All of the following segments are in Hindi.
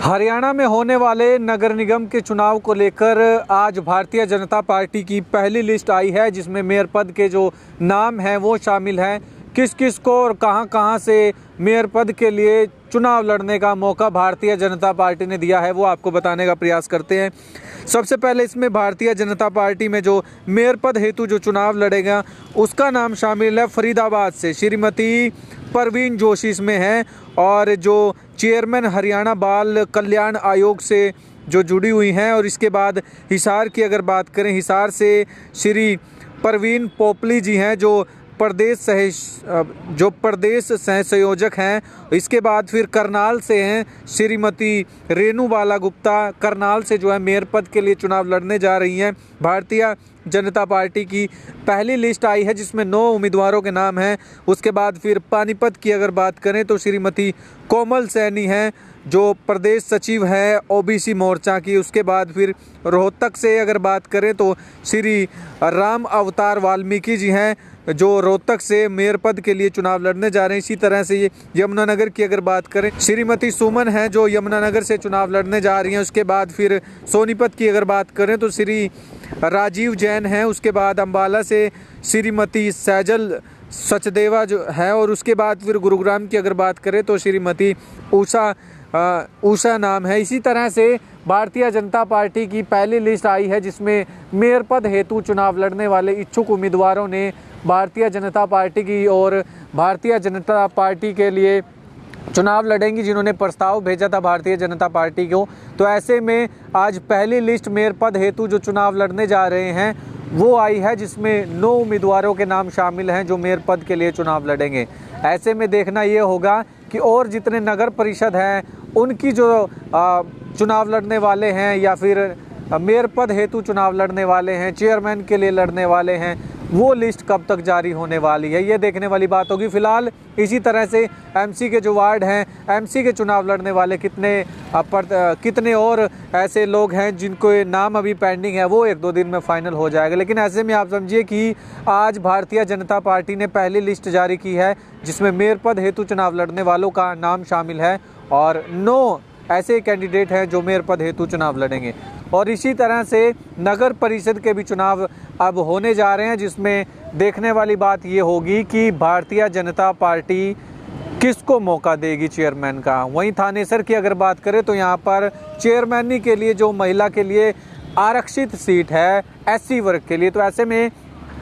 हरियाणा में होने वाले नगर निगम के चुनाव को लेकर आज भारतीय जनता पार्टी की पहली लिस्ट आई है, जिसमें मेयर पद के जो नाम हैं वो शामिल हैं। किस किस को और कहां से मेयर पद के लिए चुनाव लड़ने का मौका भारतीय जनता पार्टी ने दिया है, वो आपको बताने का प्रयास करते हैं। सबसे पहले इसमें भारतीय जनता पार्टी में जो मेयर पद हेतु जो चुनाव लड़ेगा उसका नाम शामिल है फरीदाबाद से श्रीमती परवीन जोशी इसमें है, और जो चेयरमैन हरियाणा बाल कल्याण आयोग से जो जुड़ी हुई हैं। और इसके बाद हिसार की अगर बात करें, हिसार से श्री परवीन पोपली जी हैं जो प्रदेश सह संयोजक हैं। इसके बाद फिर करनाल से हैं श्रीमती रेणु बाला गुप्ता, करनाल से जो है मेयर पद के लिए चुनाव लड़ने जा रही हैं। भारतीय जनता पार्टी की पहली लिस्ट आई है जिसमें 9 उम्मीदवारों के नाम हैं। उसके बाद फिर पानीपत की अगर बात करें तो श्रीमती कोमल सैनी हैं जो प्रदेश सचिव है ओबीसी मोर्चा की। उसके बाद फिर रोहतक से अगर बात करें तो श्री राम अवतार वाल्मीकि जी हैं जो रोहतक से मेयर पद के लिए चुनाव लड़ने जा रहे हैं। इसी तरह से ये यमुनानगर की अगर बात करें, श्रीमती सुमन हैं जो यमुनानगर से चुनाव लड़ने जा रही हैं। उसके बाद फिर सोनीपत की अगर बात करें तो श्री राजीव जैन हैं। उसके बाद अम्बाला से श्रीमती सैजल सचदेवा जो है, और उसके बाद फिर गुरुग्राम की अगर बात करें तो श्रीमती उषा नाम है। इसी तरह से भारतीय जनता पार्टी की पहली लिस्ट आई है जिसमें मेयर पद हेतु चुनाव लड़ने वाले इच्छुक उम्मीदवारों ने भारतीय जनता पार्टी की और भारतीय जनता पार्टी के लिए चुनाव लड़ेंगी, जिन्होंने प्रस्ताव भेजा था भारतीय जनता पार्टी को। तो ऐसे में आज पहली लिस्ट मेयर पद हेतु जो चुनाव लड़ने जा रहे हैं वो आई है, जिसमें 9 उम्मीदवारों के नाम शामिल हैं जो मेयर पद के लिए चुनाव लड़ेंगे। ऐसे में देखना ये होगा कि और जितने नगर परिषद हैं उनकी जो चुनाव लड़ने वाले हैं या फिर मेयर पद हेतु चुनाव लड़ने वाले हैं, चेयरमैन के लिए लड़ने वाले हैं, वो लिस्ट कब तक जारी होने वाली है, ये देखने वाली बात होगी। फिलहाल इसी तरह से एमसी के जो वार्ड हैं, एमसी के चुनाव लड़ने वाले कितने और ऐसे लोग हैं जिनको नाम अभी पेंडिंग है, वो 1-2 दिन में फाइनल हो जाएगा। लेकिन ऐसे में आप समझिए कि आज भारतीय जनता पार्टी ने पहली लिस्ट जारी की है जिसमें मेयर पद हेतु चुनाव लड़ने वालों का नाम शामिल है, और 9 ऐसे कैंडिडेट हैं जो मेयर पद हेतु चुनाव लड़ेंगे। और इसी तरह से नगर परिषद के भी चुनाव अब होने जा रहे हैं, जिसमें देखने वाली बात ये होगी कि भारतीय जनता पार्टी किसको मौका देगी चेयरमैन का। वहीं थानेसर की अगर बात करें तो यहाँ पर चेयरमैनी के लिए जो महिला के लिए आरक्षित सीट है एससी वर्ग के लिए, तो ऐसे में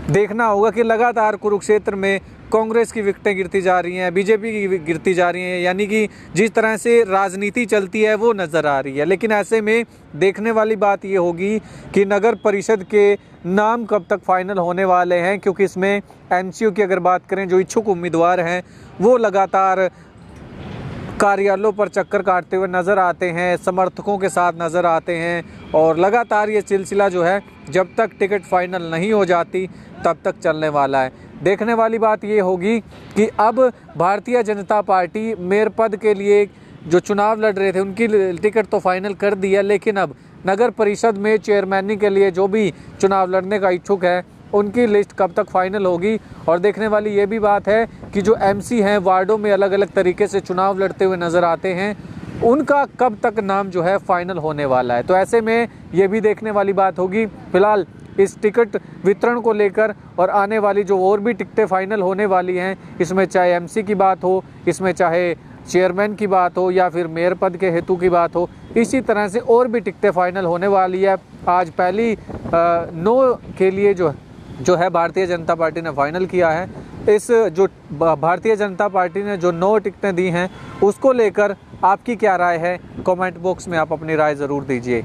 देखना होगा कि लगातार कुरुक्षेत्र में कांग्रेस की विकेटें गिरती जा रही हैं, बीजेपी की गिरती जा रही हैं, यानी कि जिस तरह से राजनीति चलती है वो नज़र आ रही है। लेकिन ऐसे में देखने वाली बात ये होगी कि नगर परिषद के नाम कब तक फाइनल होने वाले हैं, क्योंकि इसमें एमसीयू की अगर बात करें जो इच्छुक उम्मीदवार हैं वो लगातार कार्यालयों पर चक्कर काटते हुए नज़र आते हैं, समर्थकों के साथ नज़र आते हैं, और लगातार ये सिलसिला जो है जब तक टिकट फाइनल नहीं हो जाती तब तक चलने वाला है। देखने वाली बात ये होगी कि अब भारतीय जनता पार्टी मेयर पद के लिए जो चुनाव लड़ रहे थे उनकी टिकट तो फाइनल कर दी है, लेकिन अब नगर परिषद में चेयरमैनी के लिए जो भी चुनाव लड़ने का इच्छुक है उनकी लिस्ट कब तक फाइनल होगी। और देखने वाली ये भी बात है कि जो एमसी हैं वार्डों में अलग अलग तरीके से चुनाव लड़ते हुए नज़र आते हैं, उनका कब तक नाम जो है फाइनल होने वाला है। तो ऐसे में ये भी देखने वाली बात होगी। फिलहाल इस टिकट वितरण को लेकर और आने वाली जो और भी टिकटें फाइनल होने वाली हैं, इसमें चाहे एमसी की बात हो, इसमें चाहे चेयरमैन की बात हो या फिर मेयर पद के हेतु की बात हो, इसी तरह से और भी टिकटें फाइनल होने वाली है। आज पहली 9 के लिए जो है भारतीय जनता पार्टी ने फाइनल किया है। इस जो भारतीय जनता पार्टी ने जो 9 टिकटें दी हैं उसको लेकर आपकी क्या राय है, कमेंट बॉक्स में आप अपनी राय ज़रूर दीजिए।